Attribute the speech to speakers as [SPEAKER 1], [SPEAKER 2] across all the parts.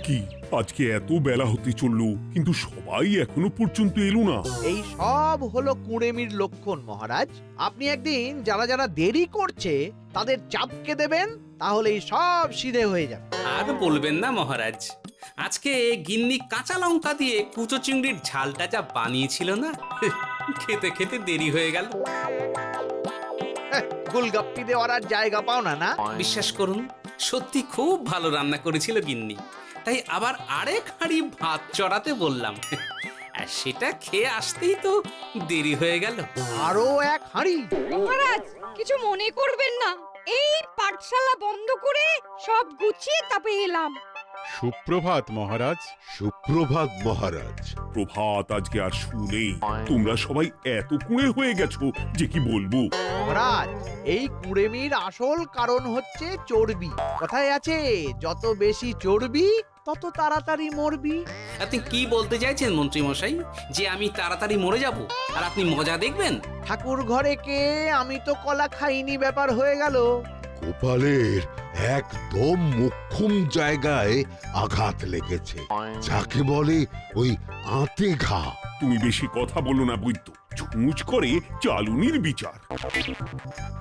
[SPEAKER 1] কি আজকে এত বেলা হতে চললো, কিন্তু সবাই এখনো পর্যন্ত এলো না।
[SPEAKER 2] এই সব হলো কুঁড়েমির লক্ষণ মহারাজ। আপনি একদিন যারা যারা দেরি করছে তাদের চাপকে দেবেন, তাহলেই সব সিধে হয়ে যাবে।
[SPEAKER 3] আর বলবেন না মহারাজ, আজকে গিন্নি কাঁচা লঙ্কা দিয়ে কুচো চিংড়ির ঝালটা যা বানিয়েছিল না, খেতে খেতে দেরি হয়ে গেল।
[SPEAKER 2] গোলগাপ্পি দেওয়ার আর জায়গা পাও না না?
[SPEAKER 3] বিশ্বাস করুন, সত্যি খুব ভালো রান্না করেছিল গিন্নি, তাই আবার আরেক হাঁড়ি ভাত চড়াতে বললাম। আর সেটা খেয়ে আসতেই তো দেরি হয়ে গেল।
[SPEAKER 2] আরো এক হাঁড়ি?
[SPEAKER 4] মহারাজ কিছু মনে করবেন না, এই পাঠশালা বন্ধ করে সব গুছিয়ে তাপে এলাম।
[SPEAKER 5] সুপ্রভাত মহারাজ।
[SPEAKER 6] সুপ্রভাত মহারাজ।
[SPEAKER 1] প্রভাত আজকে আর শুনেই, তোমরা সবাই এত কুঁড়ে হয়ে গেছো যে কি বলবো।
[SPEAKER 2] মহারাজ, এই কুঁড়েমির আসল কারণ হচ্ছে চর্বি। কথায় আছে, যত বেশি চর্বি তত তাড়াতাড়ি মরবি।
[SPEAKER 3] আপনি কি বলতে চাইছেন মন্ত্রী মশাই, যে আমি তাড়াতাড়ি মরে যাব আর আপনি মজা দেখবেন?
[SPEAKER 2] ঠাকুর ঘরে কে, আমি তো কলা খাইনি ব্যাপার হয়ে গেল।
[SPEAKER 6] গোপালের একদম মোক্ষম জায়গায় আঘাত লেগেছে, যাকে বলে ওই আঁতে ঘা।
[SPEAKER 1] তুমি বেশি কথা বলো না বৈদ্য, ছুঁচ করে চালুনির বিচার।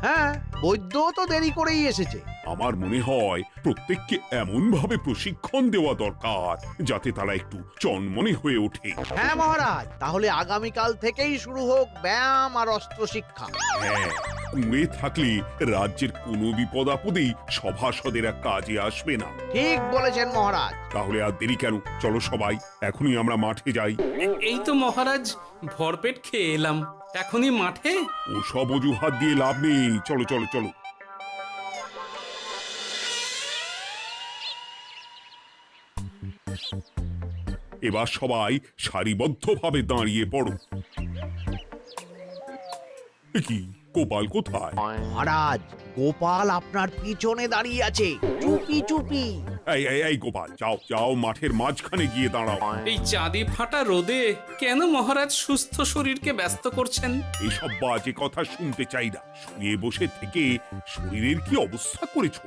[SPEAKER 2] হ্যাঁ, বৈদ্য তো দেরি করেই এসেছে।
[SPEAKER 1] আমার মনে হয় প্রত্যেককে এমন ভাবে প্রশিক্ষণ দেওয়া দরকার যাতে তারা একটু চনমনে হয়ে ওঠে।
[SPEAKER 2] হ্যাঁ মহারাজ, তাহলে আগামীকাল থেকেই শুরু হোক ব্যায়াম আর অস্ত্র শিক্ষা।
[SPEAKER 1] হ্যাঁ, কুঁড়ে থাকলে রাজ্যের কোনো বিপদ আপদেই সভাসদেরা কাজে আসবে না।
[SPEAKER 2] ঠিক বলেছেন মহারাজ।
[SPEAKER 1] তাহলে আর দেরি কেন, চলো সবাই এখনই আমরা মাঠে যাই।
[SPEAKER 3] এই তো মহারাজ ভরপেট খেয়ে এলাম, এখনই মাঠে?
[SPEAKER 1] ও সব অজুহাত দিয়ে লাভ নেই, চলো চলো চলো। এবার সবাই সারিবদ্ধভাবে দাঁড়িয়ে পড়ো। এ কি, গোপাল কোথায়?
[SPEAKER 2] মহারাজ, গোপাল আপনার পিছনে দাঁড়িয়ে আছে, চুপি চুপি।
[SPEAKER 1] এই এই এই গোপাল, যাও যাও, মাঠের মাঝখানে গিয়ে দাঁড়াও।
[SPEAKER 3] এই চাঁদি ফাটা রোদে কেন মহারাজ সুস্থ শরীরকে ব্যস্ত করছেন?
[SPEAKER 1] এইসব বাজে কথা শুনতে চাই না। শুয়ে বসে থেকে শরীরের কি অবস্থা করেছো?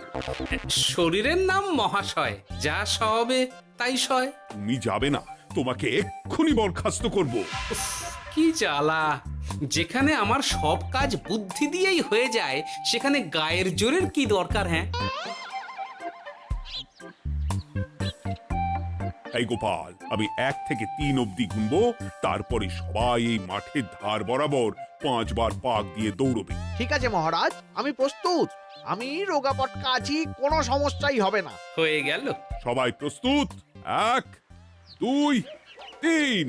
[SPEAKER 3] শরীরের নাম মহাশয়, যা সবে তাই সয়।
[SPEAKER 1] তুমি যাবে না, তোমাকে এক্ষুনি বরখাস্ত করব।
[SPEAKER 3] উফ, কি জ্বালা! যেখানে আমার সব কাজ বুদ্ধি দিয়েই হয়ে যায়, সেখানে গায়ের জোরের কি দরকার? হ্যাঁ,
[SPEAKER 1] এই গোপাল, আমি 1 থেকে 3 অবধি গুনবো, তারপরে সবাই এই মাঠের ধার বরাবর 5 বার পাক দিয়ে দৌড়বে।
[SPEAKER 2] ঠিক আছে মহারাজ, আমি প্রস্তুত। আমি রোগা পটকা আছি, কোনো সমস্যাই হবে না।
[SPEAKER 3] হয়ে গেল।
[SPEAKER 1] সবাই প্রস্তুত? 1 2 3।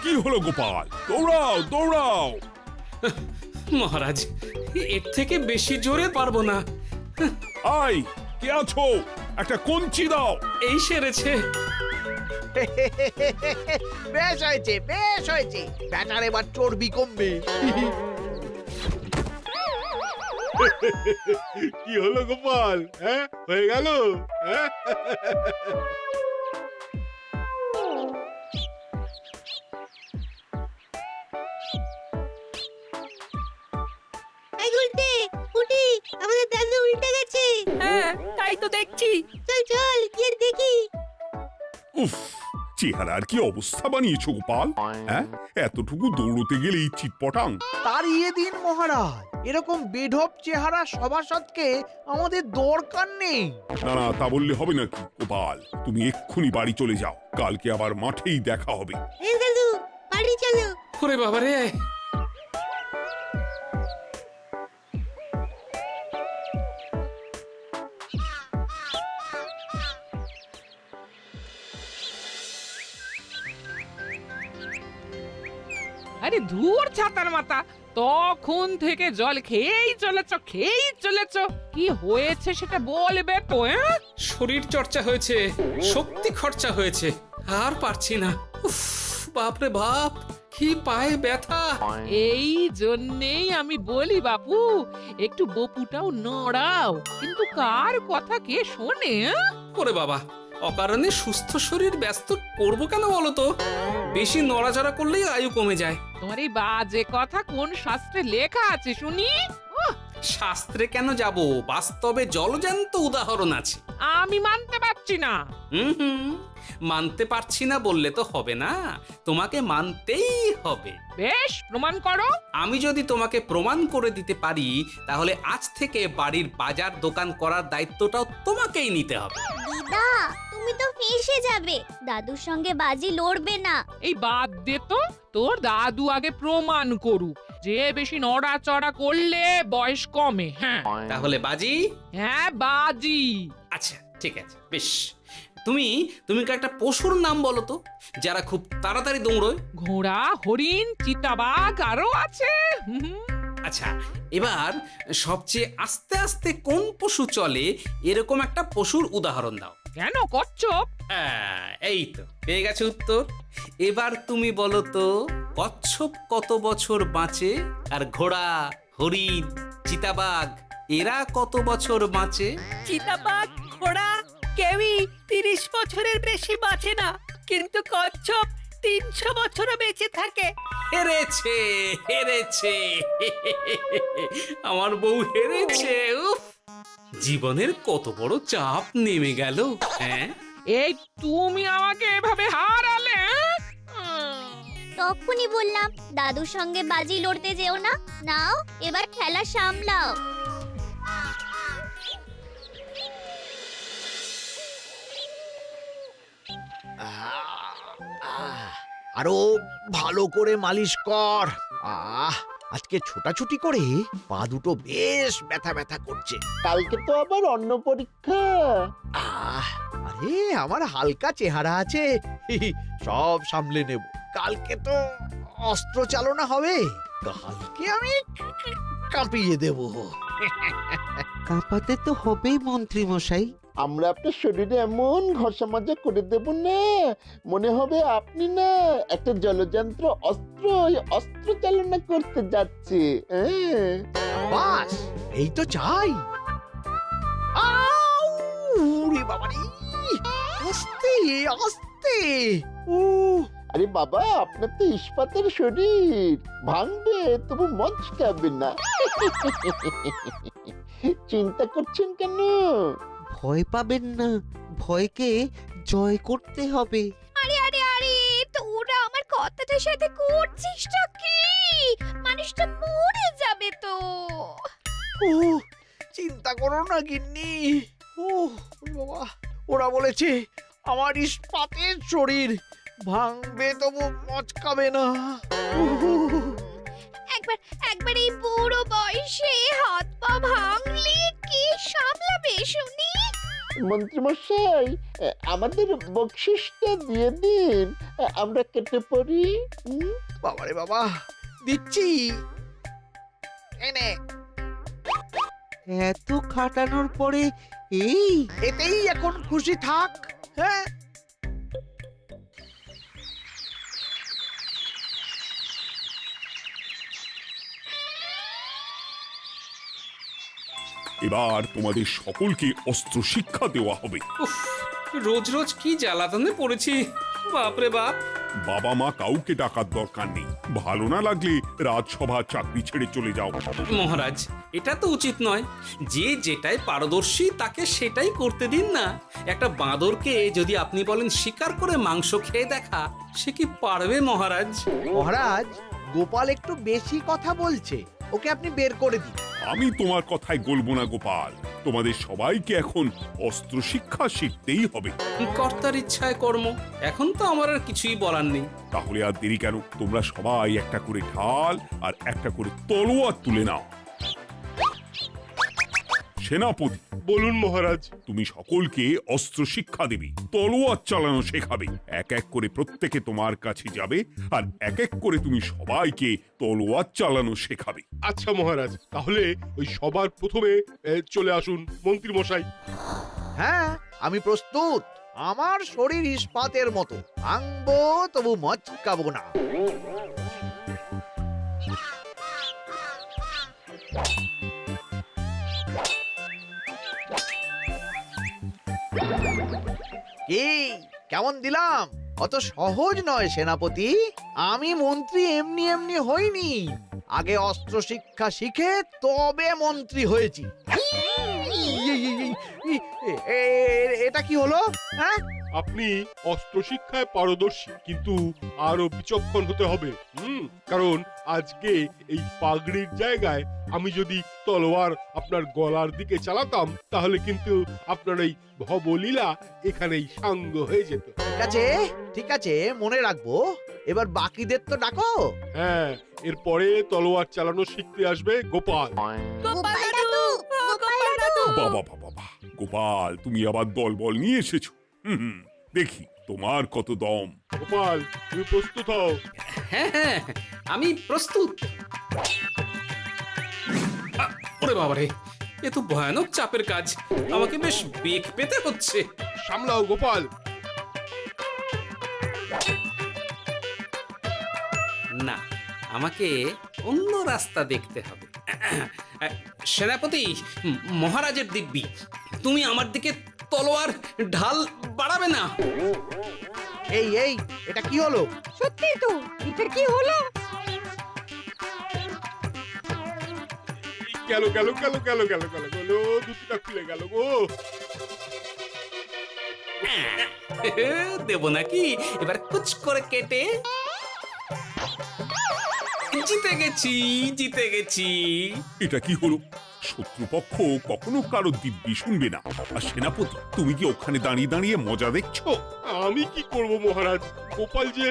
[SPEAKER 1] কি হলো গোপাল, দৌড়াও দৌড়াও।
[SPEAKER 3] মহারাজ, এর থেকে বেশি জোরে পারবো না।
[SPEAKER 1] আই, কে আছো? একটা কঞ্চি দাও।
[SPEAKER 3] এই সেরেছে।
[SPEAKER 2] বেশ হয়েছে, বেশ হয়েছে। ব্যাটার এবার চর্বি কমবে।
[SPEAKER 5] কি হলো গোপাল, হ্যাঁ হয়ে গেল? হ্যাঁ?
[SPEAKER 7] এই গুলটে, উঠি, আমাদের দাদু উল্টে গেছে।
[SPEAKER 4] হ্যাঁ, তাই তো দেখছি।
[SPEAKER 7] চল চল গিয়ে দেখি।
[SPEAKER 1] উফ, চেহারার কি অবস্থা বানিয়েছো গোপাল, হ্যাঁ? এতটুকু দৌড়তে গেলেই চিটপটাং।
[SPEAKER 2] তাড়িয়ে দিন মহারাজ, এরকম বেঢপ চেহারা সভাসদকে আমাদের দরকার নেই।
[SPEAKER 1] না না, তা বললে হবে নাকি গোপাল, তুমি এক্ষুনি বাড়ি চলে যাও, কালকে আবার মাঠেই দেখা হবে।
[SPEAKER 7] এই দাদু, বাড়ি চলো।
[SPEAKER 3] ওরে বাবারে!
[SPEAKER 8] আরে ধুর ছাতার মাথা, তখন থেকে জল খেয়েই চলেছ। কি হয়েছে সেটা বলবে তো?
[SPEAKER 3] শরীর চর্চা হয়েছে, শক্তি খরচা হয়েছে, আর পারছি না। উফ, বাপরে বাপ, কি পায়ে ব্যথা!
[SPEAKER 8] এই জন্যেই আমি বলি বাপু, একটু বপুটাও নড়াও, কিন্তু কার কথা কে শোনে?
[SPEAKER 3] ওরে বাবা, অকারণে সুস্থ শরীর ব্যস্ত করবো কেন বলো তো? বেশি নড়াচড়া করলেই আয়ু কমে যায়।
[SPEAKER 8] তোমার এই বাজে কথা কোন শাস্ত্রে লেখা আছে শুনি?
[SPEAKER 3] শাস্ত্রে কেন যাব, বাস্তবে জলজ্যান্ত উদাহরণ আছে।
[SPEAKER 8] আমি মানতে পারছি না।
[SPEAKER 3] হুম, মানতে পারছি না বললে তো হবে না, তোমাকে মানতেই হবে।
[SPEAKER 8] বেশ, প্রমাণ করো।
[SPEAKER 3] আমি যদি তোমাকে প্রমাণ করে দিতে পারি, তাহলে আজ থেকে বাড়ির বাজার দোকান করার দায়িত্বটাও তোমাকেই নিতে হবে।
[SPEAKER 9] দিদা, তুমি তো ফেঁসে যাবে, দাদুর সঙ্গে বাজি লড়বে না।
[SPEAKER 8] এই বাদ দে তো, তোর দাদু আগে প্রমাণ করুক যে বেশি নড়াচড়া করলে বয়স কমে। হ্যাঁ
[SPEAKER 3] তাহলে বাজি?
[SPEAKER 8] হ্যাঁ বাজি।
[SPEAKER 3] আচ্ছা ঠিক আছে, বেশ। তুমি তুমি একটা পশুর নাম বলো তো, যারা খুব তাড়াতাড়ি দৌড়য়।
[SPEAKER 8] ঘোড়া, হরিণ, চিতাবাঘ আরো আছে।
[SPEAKER 3] আচ্ছা, এবার সবচেয়ে আস্তে আস্তে কোন পশু চলে এরকম একটা পশুর উদাহরণ দাও।
[SPEAKER 8] কেন কচ্ছপ?
[SPEAKER 3] এই তো পেয়ে গেছে উত্তর। এবার তুমি বলো তো, কচ্ছপ কত বছর বাঁচে, আর ঘোড়া, হরিণ, চিতাবাঘ এরা কত বছর বাঁচে?
[SPEAKER 10] চিতাবাঘ, ঘোড়া কেউই 30 বছরের বেশি বাঁচে না, কিন্তু কচ্ছপ 300 বছরও বেঁচে থাকে।
[SPEAKER 3] হেরেছে, হেরেছে, আমার বউ হেরেছে। উফ, জীবনের কত বড় চাপ নেমে গেল। হ্যাঁ,
[SPEAKER 8] এই তুমি আমাকে এভাবে হারালে?
[SPEAKER 9] তখনই বললাম দাদুর সঙ্গে বাজি লড়তে যেও না। নাও এবার খেলা সামলাও।
[SPEAKER 2] আরো ভালো করে মালিশ কর। আজকে ছোটাছুটি করে পা দুটো বেশ ব্যথা ব্যথা করছে।
[SPEAKER 5] কালকে তো আবার অন্য পরীক্ষা।
[SPEAKER 2] আরে আমার হালকা চেহারা আছে, সব সামলে নেব। কালকে তো অস্ত্র চালনা হবে, কালকে আমি কাঁপিয়ে দেব।
[SPEAKER 11] কাঁপাতে তো হবেই মন্ত্রী মশাই।
[SPEAKER 5] আমরা আপনার শরীরে এমন ঘষা মাজা করে দেব না, মনে হবে আপনি না একটা জলযন্ত্র অস্ত্র, অস্ত্র চালনা করতে যাচ্ছে।
[SPEAKER 2] বাস এই তো চাই। ওরে বাবারে, আস্তে আস্তে।
[SPEAKER 5] আরে বাবা, আপনার তো ইস্পাতের শরীর, ভাঙবে তবু মচকাবে না। চিন্তা করছেন কেন?
[SPEAKER 11] ভয় পাবেন না, ভয়কে জয় করতে হবে।
[SPEAKER 9] আরে আরে আরে, তোরা আমার কথাটার সাথে করছিসটা কি? মানুষটা মরে যাবে তো।
[SPEAKER 2] চিন্তা করো না গিন্নি। বাবা, ওরা বলেছে আমার ইস্পাতের শরীর, ভাঙবে তবু মচকাবে না।
[SPEAKER 9] একবার এই বুড়ো বয়সে হাত পা ভাঙলে কি সামলাবে শুনি?
[SPEAKER 5] মন্ত্রী মশাই, আমাদের বকশিসটা দিয়ে দিন, আমরা কেটে পড়ি।
[SPEAKER 2] বাবারে বাবা, দিচ্ছি, এনে।
[SPEAKER 11] এত খাটানোর পরে এই
[SPEAKER 2] এতেই এখন খুশি থাক। হ্যাঁ,
[SPEAKER 1] এবার তোমাদের সকলকে অস্ত্র শিক্ষা দেওয়া হবে।
[SPEAKER 3] উফ, রোজ রোজ কি জ্বালাতনে পড়েছি, বাপরে বাপ।
[SPEAKER 1] বাবা মা কাউকে ডাকার দরকার নেই, ভালো না লাগলে রাজসভা চাকরি ছেড়ে চলে যাও।
[SPEAKER 3] মহারাজ, এটা তো উচিত নয়। যে যেটাই পারদর্শী তাকে সেটাই করতে দিন না। একটা বাঁদরকে যদি আপনি বলেন শিকার করে মাংস খেয়ে দেখা, সে কি পারবে মহারাজ?
[SPEAKER 2] মহারাজ, গোপাল একটু বেশি কথা বলছে, ওকে আপনি বের করে দিন।
[SPEAKER 1] আমি তোমার কথায় গলবো না গোপাল, তোমাদের সবাইকে এখন অস্ত্র শিক্ষা শিখতেই হবে।
[SPEAKER 3] কর্তার ইচ্ছায় কর্ম, এখন তো আমার আর কিছুই বলার নেই।
[SPEAKER 1] তাহলে আর দেরি কেন, তোমরা সবাই একটা করে ঢাল আর একটা করে তলোয়ার তুলে নাও। সেনাপতি,
[SPEAKER 5] বলুন মহারাজ।
[SPEAKER 1] তুমি সকলকে অস্ত্র শিক্ষা দেবে, তলোয়ার চালানো শেখাবে। এক এক করে প্রত্যেকে তোমার কাছে যাবে আর এক এক করে তুমি সবাইকে তলোয়ার চালানো শেখাবে।
[SPEAKER 5] আচ্ছা মহারাজ, তাহলে ওই সবার প্রথমে চলে আসুন মন্ত্রী মশাই।
[SPEAKER 2] হ্যাঁ, আমি প্রস্তুত। আমার শরীর ইস্পাতের মতো, ভাঙবো তবু মচকাবো না। কি কেমন দিলাম? অত সহজ নয় সেনাপতি। আমি মন্ত্রী এমনি এমনি হইনি, আগে অস্ত্র শিক্ষা শিখে তবে মন্ত্রী হয়েছি। এটা কি হলো? হ্যাঁ,
[SPEAKER 12] আপনি অস্ত্র শিক্ষায় পারদর্শী, কিন্তু আরো বিচক্ষণ হতে হবে। কারণ আজকে এই পাগড়ির জায়গায় আমি যদি তলোয়ার আপনার গলার দিকে চালাতাম, তাহলে কিন্তু আপনার এই ভবলীলা এখানেই সাঙ্গ হয়ে যেত।
[SPEAKER 2] ঠিক আছে ঠিক আছে, মনে রাখবো। এবার বাকিদের তো ডাকো।
[SPEAKER 12] হ্যাঁ, এরপরে তলোয়ার চালানো শিখতে আসবে গোপাল।
[SPEAKER 7] গোপাল দাদু, গোপাল দাদু।
[SPEAKER 1] বাবা বাবা বাবা, গোপাল তুমি আবার দল বল নিয়ে এসেছো। দেখি তোমার কত দম।
[SPEAKER 12] গোপাল, তুমি প্রস্তুত হও।
[SPEAKER 3] হ্যাঁ হ্যাঁ, আমি প্রস্তুত। ওরে বাবারে, এ তো ভয়ানক চাপের কাজ, আমাকে বেশ বেগ পেতে হচ্ছে।
[SPEAKER 12] সামলাও গোপাল।
[SPEAKER 3] না, আমাকে অন্য রাস্তা দেখতে হবে। সেনাপতি, মহারাজের দিব্যি, তুমি আমার দিকে তলোয়ার ঢাল বাড়াবে না।
[SPEAKER 2] এই এই, এটা কি হলো?
[SPEAKER 4] সত্যি তো, এটা কি হলো?
[SPEAKER 12] গেল গেল গেল গেল গেল গেল গেল, দুটিটা খুলে গেল গো।
[SPEAKER 3] দেব নাকি এবার কুচ করে কেটে? জিতে গেছি, জিতে গেছি।
[SPEAKER 1] এটা কি হলো? শত্রুপক্ষ কখনো কারো দিব্যি শুনবে না। আর সেনাপতি, তুমি কি ওখানে দাঁড়িয়ে দাঁড়িয়ে মজা দেখছো?
[SPEAKER 12] আমি কি করব মহারাজ, গোপাল যে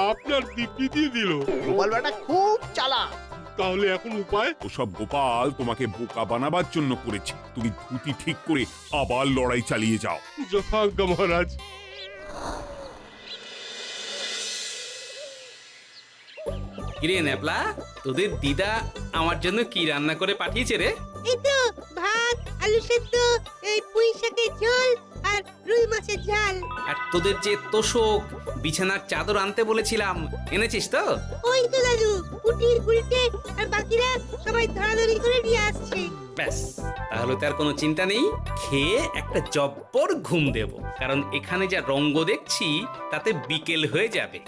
[SPEAKER 12] আপনার দিব্যি দিয়ে দিল।
[SPEAKER 2] গোপাল বেটা খুব চালাক।
[SPEAKER 12] তাহলে এখন উপায়?
[SPEAKER 1] ওসব গোপাল তোমাকে বোকা বানাবার জন্য করেছে। তুমি ধুতি ঠিক করে আবার লড়াই চালিয়ে যাও।
[SPEAKER 12] যথাজ্ঞা মহারাজ।
[SPEAKER 3] কিরে ন্যাপলা, তোদের দিদা আমার জন্য কি রান্না করে পাঠিয়েছে রে?
[SPEAKER 7] এই তো ভাত, আলু সেদ্ধ, এই পুঁই শাকের ঝোল আর রুই মাছের ঝাল।
[SPEAKER 3] আর তোদের যে তোষক, বিছানার চাদর আনতে বলেছিলাম, এনেছিস তো?
[SPEAKER 7] ওই তো দাদু, কুটির গুলটে আর বাকিরা সবাই ধরাধরি করে নিয়ে আসছে।
[SPEAKER 3] ব্যাস, তাহলে তো আর কোনো চিন্তা নেই। খেয়ে একটা জব্বর ঘুম দেব, কারণ এখানে যা রঙ্গ দেখছি তাতে বিকেল হয়ে যাবে।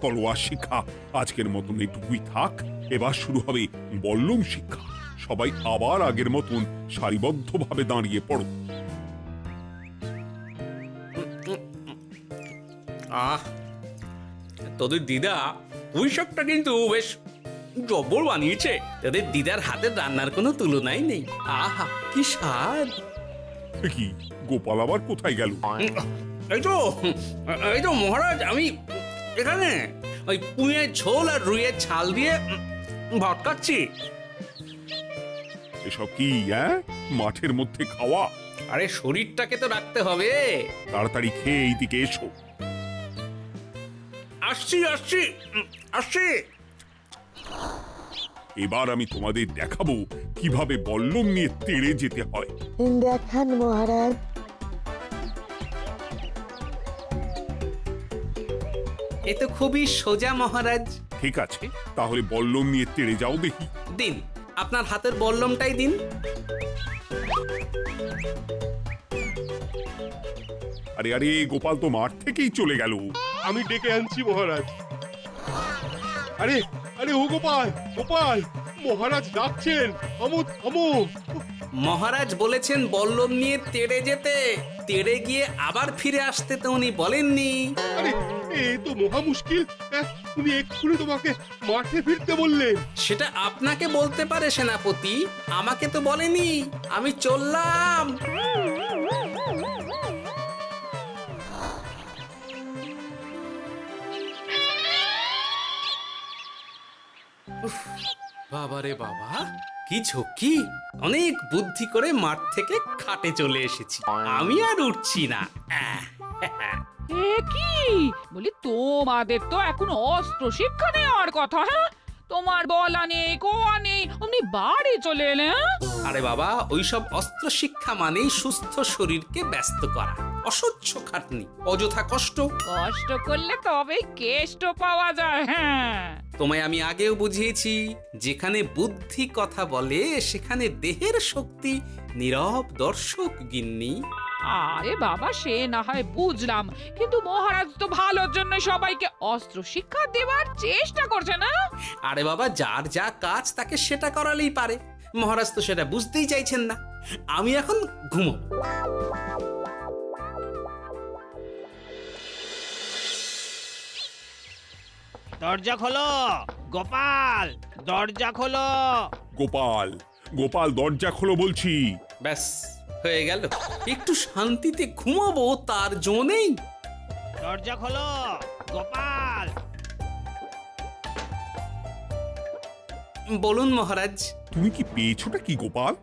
[SPEAKER 1] তলোয়ার শিক্ষা আজকের মতন এইটুকুই থাক। এবার শুরু হবে বল্লম শিক্ষা। সবাই আবার আগের মতন সারিবদ্ধভাবে দাঁড়িয়ে পড়ো।
[SPEAKER 3] আহ, তোদের দিদা পুঁই শাকটা কিন্তু বেশ জব্বর বানিয়েছে। তোদের দিদার হাতের রান্নার কোনো তুলনাই নেই। আহা, কি স্বাদ!
[SPEAKER 1] এ কি, গোপাল আবার কোথায় গেল?
[SPEAKER 3] এই তো মহারাজ, আমি এখানে ওই পুঁয়ের ঝোল আর রুইয়ের ছাল দিয়ে ভাত খাচ্ছি।
[SPEAKER 1] এসব কি মাঠের মধ্যে খাওয়া?
[SPEAKER 3] আরে শরীরটাকে তো রাখতে হবে।
[SPEAKER 1] তাড়াতাড়ি খেয়ে এইদিকে এসো।
[SPEAKER 3] আসছি আসছি আসছি।
[SPEAKER 1] এবার আমি তোমাদের দেখাবো কিভাবে বল্লম নিয়ে তেড়ে যেতে হয়।
[SPEAKER 7] দেখান মহারাজ।
[SPEAKER 3] এ তো খুবই সোজা মহারাজ।
[SPEAKER 1] ঠিক আছে, তাহলে বল্লম নিয়ে তেড়ে যাও দেখি।
[SPEAKER 3] দিন, আপনার হাতের বল্লমটাই দিন।
[SPEAKER 1] আরে আরে, গোপাল তো মাঠ থেকেই চলে গেল।
[SPEAKER 12] আমি ডেকে আনছি মহারাজ। আরে আরে, ও গোপাল, গোপাল, মহারাজ ডাকছেন। থামো থামো।
[SPEAKER 3] মহারাজ বলেছেন বল্লম নিয়ে তেড়ে যেতে, তেড়ে গিয়ে আবার ফিরে আসতে তো উনি বলেননি।
[SPEAKER 12] আরে, এ তো মহা মুশকিল। উনি এক্ষুনি তোমাকে মাঠে ফিরতে বললেন।
[SPEAKER 3] সেটা আপনাকে বলতে পারে সেনাপতি, আমাকে তো বলেনি। আমি চললাম। বাবারে বাবা, কি ঝক্কি! অনেক বুদ্ধি করে মাঠ থেকে খাটে চলে এসেছি। আমি আর উঠছি না।
[SPEAKER 8] এ কি বলি, তোমাদের তো এখন অস্ত্র শিক্ষা নেওয়ার কথা। হ্যাঁ, তোমার বলা নেই, কোয়া নেই, অমনি বাড়ি চলে এলে।
[SPEAKER 3] আরে বাবা, ওইসব অস্ত্র শিক্ষা মানেই সুস্থ শরীরকে ব্যস্ত করা, অসহ্য খাটনি, অযথা কষ্ট।
[SPEAKER 8] কষ্ট করলে তবেই কেষ্ট পাওয়া যায়। হ্যাঁ,
[SPEAKER 3] তোমায় আমি আগেও বুঝিয়েছি, যেখানে বুদ্ধি কথা বলে সেখানে দেহের শক্তি নীরব দর্শক গিন্নি।
[SPEAKER 8] আরে বাবা, সে না হয় বুঝলাম, কিন্তু মহারাজ তো ভালোর জন্য সবাইকে অস্ত্র শিক্ষা দেওয়ার চেষ্টা করছে না?
[SPEAKER 3] আরে বাবা, যার যা কাজ তাকে সেটা করালেই পারে। মহারাজ তো সেটা বুঝতেই চাইছেন না। আমি এখন ঘুমো।
[SPEAKER 11] দরজা খোলো গোপাল, দরজা খোলো।
[SPEAKER 1] গোপাল, গোপাল দরজা খোলো বলছি।
[SPEAKER 3] ব্যাস হয়ে গেল। একটু শান্তিতে ঘুমাবো তার জো নেই।
[SPEAKER 11] দরজা খোলো গোপাল।
[SPEAKER 3] বলুন মহারাজ।
[SPEAKER 1] তুমি কি পেয়েছোটা কি গোপাল?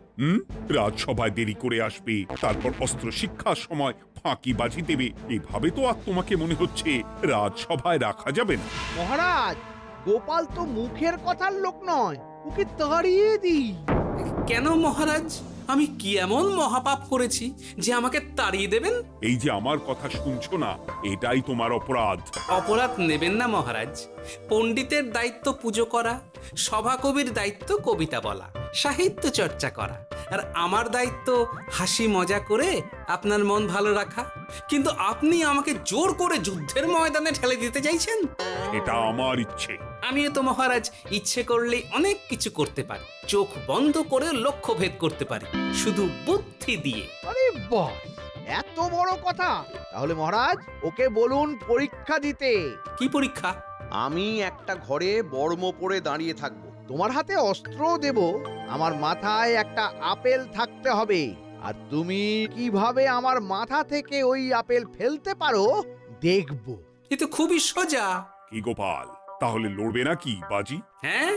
[SPEAKER 1] রাজসভায় দেরি করে আসবে, তারপর অস্ত্র শিক্ষার সময় ফাঁকিবাজি দেবে, এভাবে তো আর তোমাকে মনে হচ্ছে রাজসভায় রাখা যাবে না।
[SPEAKER 2] মহারাজ, গোপাল তো মুখের কথার লোক নয়, ওকে তাড়িয়ে দিই।
[SPEAKER 3] কেন মহারাজ? আমি কি এমন মহাপাপ করেছি যে আমাকে তাড়িয়ে দেবেন?
[SPEAKER 1] এই যে আমার কথা শুনছো না, এটাই তোমার অপরাধ।
[SPEAKER 3] অপরাধ নেবেন না মহারাজ। পণ্ডিতের দায়িত্ব পুজো করা, সভাকবির দায়িত্ব কবিতা বলা, সাহিত্য চর্চা করা, আর আমার দায়িত্ব হাসি মজা করে আপনার মন ভালো রাখা। কিন্তু আপনি আমাকে জোর করে যুদ্ধের ময়দানে ঠেলে দিতে চাইছেন।
[SPEAKER 1] এটা আমার ইচ্ছে।
[SPEAKER 3] আমিও তো মহারাজ ইচ্ছে করলেই অনেক কিছু করতে পারি। চোখ বন্ধ করে লক্ষ্য ভেদ করতে পারি, শুধু বুদ্ধি দিয়ে।
[SPEAKER 2] আরে বাহ, এত বড় কথা! তাহলে মহারাজ, ওকে বলুন পরীক্ষা দিতে।
[SPEAKER 3] কি পরীক্ষা?
[SPEAKER 13] আমি একটা ঘরে বর্ম পরে দাঁড়িয়ে থাকব।
[SPEAKER 2] তোমার হাতে অস্ত্র দেব, আমার মাথায় একটা আপেল থাকতে হবে, আর তুমি কিভাবে আমার মাথা থেকে ওই আপেল ফেলতে পারো দেখব।
[SPEAKER 3] এ তো খুবই সোজা।
[SPEAKER 1] কি গোপাল, তাহলে লড়বে নাকি বাজি?
[SPEAKER 3] হ্যাঁ,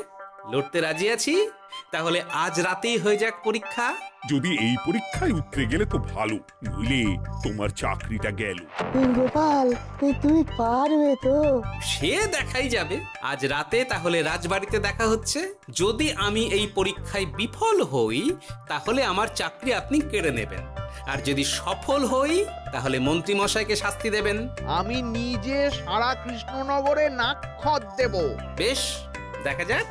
[SPEAKER 3] লড়তে রাজি আছি। তাহলে আজ রাতেই হয়ে যাক পরীক্ষা।
[SPEAKER 1] যদি এই পরীক্ষায় উতরে গেলে তো ভালো, নইলে তোমার চাকরিটা গেল।
[SPEAKER 7] গোপাল, তুমি পারবে তো?
[SPEAKER 3] সে দেখাই যাবে। আজ রাতে তাহলে রাজবাড়িতে দেখা হচ্ছে। যদি আমি এই পরীক্ষায় বিফল হই, তাহলে আমার চাকরি আপনি কেড়ে নেবেন, আর যদি সফল হই তাহলে মন্ত্রী মশাইকে শাস্তি দেবেন।
[SPEAKER 2] আমি নিজে সারা কৃষ্ণনগরে নাক্ষত দেব।
[SPEAKER 3] বেশ, দেখা যাক।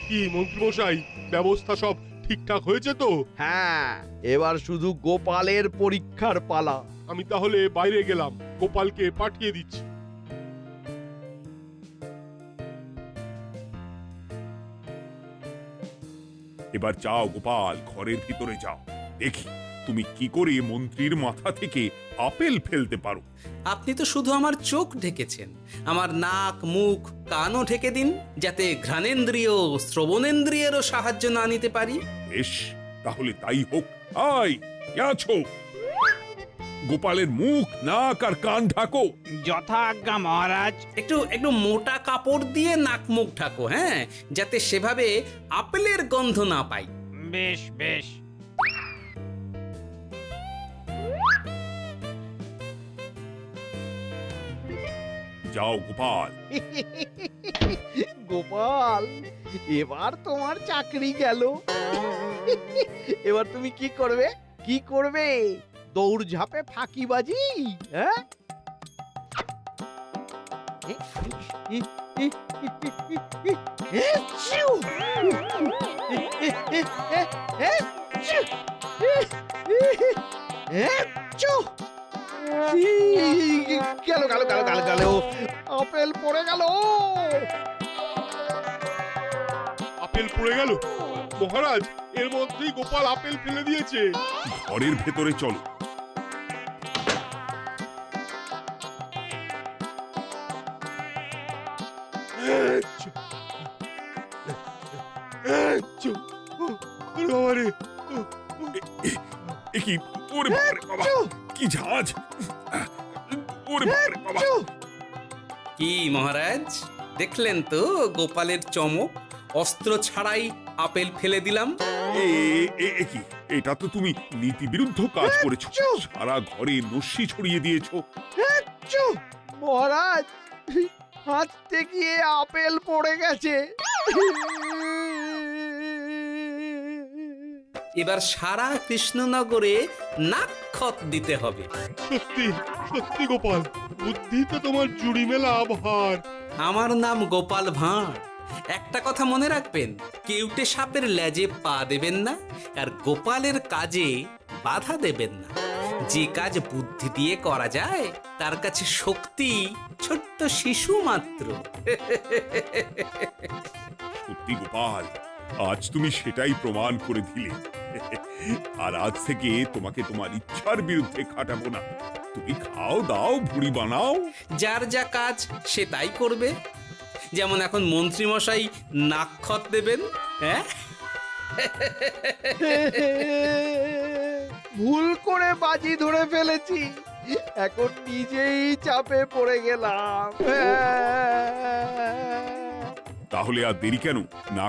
[SPEAKER 12] কি মন্ত্রীমশাই, ব্যবস্থা সব ঠিকঠাক হয়েছে তো?
[SPEAKER 2] হ্যাঁ, এবার শুধু গোপালের পরীক্ষার পালা।
[SPEAKER 12] আমি তাহলে বাইরে গেলাম, গোপালকে পাঠিয়ে দিচ্ছি।
[SPEAKER 1] এবার যাও গোপাল, ঘরের ভিতরে যাও, দেখি তুমি কি করে মন্ত্রীর মাথা থেকে আপেল ফেলতে পারো।
[SPEAKER 3] আপনি তো শুধু আমার চোখ ঢেকেছেন, আমার নাক, মুখ, কানও ঢেকে দিন, যাতে ঘ্রাণেন্দ্রিয়, শ্রবণেন্দ্রিয়েরও সাহায্য না নিতে পারি।
[SPEAKER 1] বেশ, তাহলে তাই হোক। আই, কে আছো? গোপালের মুখ, নাক আর কান ঢাকো।
[SPEAKER 11] যথা আজ্ঞা মহারাজ।
[SPEAKER 3] একটু একটু মোটা কাপড় দিয়ে নাক মুখ ঢাকো, হ্যাঁ, যাতে সেভাবে আপেলের গন্ধ না পাই।
[SPEAKER 11] বেশ বেশ।
[SPEAKER 1] যাও গোপাল।
[SPEAKER 2] গোপাল, এবার তোমার চাকরি গেল। এবার তুমি কি করবে? কি করবে? দৌড় ঝাঁপে ফাঁকিবাজি? হ্যাঁ? গেল গেল গেল গেল গেল, আপেল পড়ে গেল।
[SPEAKER 12] আপেল পড়ে গেল? মহারাজ, এর মধ্যেই গোপাল আপেল ফেলে দিয়েছে।
[SPEAKER 1] ঘরের ভেতরে চলো। কি ওরে বাবারে বাবা, কি ঝাঁজ! ওরে বাবারে বাবা।
[SPEAKER 3] কি মহারাজ, দেখলেন তো গোপালের চমক? অস্ত্র ছাড়াই আপেল ফেলে দিলাম।
[SPEAKER 1] কি, এটা তো তুমি নীতি বিরুদ্ধ কাজ করেছো। সারা ঘরে নস্যি ছড়িয়ে দিয়েছো।
[SPEAKER 2] মহারাজ, হাঁটতে গিয়ে আপেল পড়ে গেছে।
[SPEAKER 3] এবার সারা কৃষ্ণনগরে নাক্ষত দিতে হবে।
[SPEAKER 12] সত্যি সত্যি গোপাল, বুদ্ধি তো তোমার জুড়ি মেলা আভার।
[SPEAKER 3] আমার নাম গোপাল ভাঁড়। একটা কথা মনে রাখবেন, কেউটে সাপের লেজে পা দেবেন না, আর গোপালের কাজে বাধা দেবেন না। যে কাজ বুদ্ধি দিয়ে করা যায় তার কাছে শক্তি ছোট্ট শিশু মাত্র।
[SPEAKER 1] সত্যি গোপাল, আজ তুমি সেটাই প্রমাণ করে দিলে। আর আজ থেকে তোমাকে তোমার ইচ্ছার বিরুদ্ধে খাটাবো না। তুমি খাও দাও, ভুড়ি বানাও।
[SPEAKER 3] যার যা কাজ সে তাই করবে। যেমন এখন মন্ত্রী মশাই নাক্ষত দেবেন। হ্যাঁ,
[SPEAKER 2] ভুল করে বাজি ধরে ফেলেছি, এখন নিজেই চাপে পড়ে গেলাম।
[SPEAKER 1] তাহলে আর দেরি কেন? না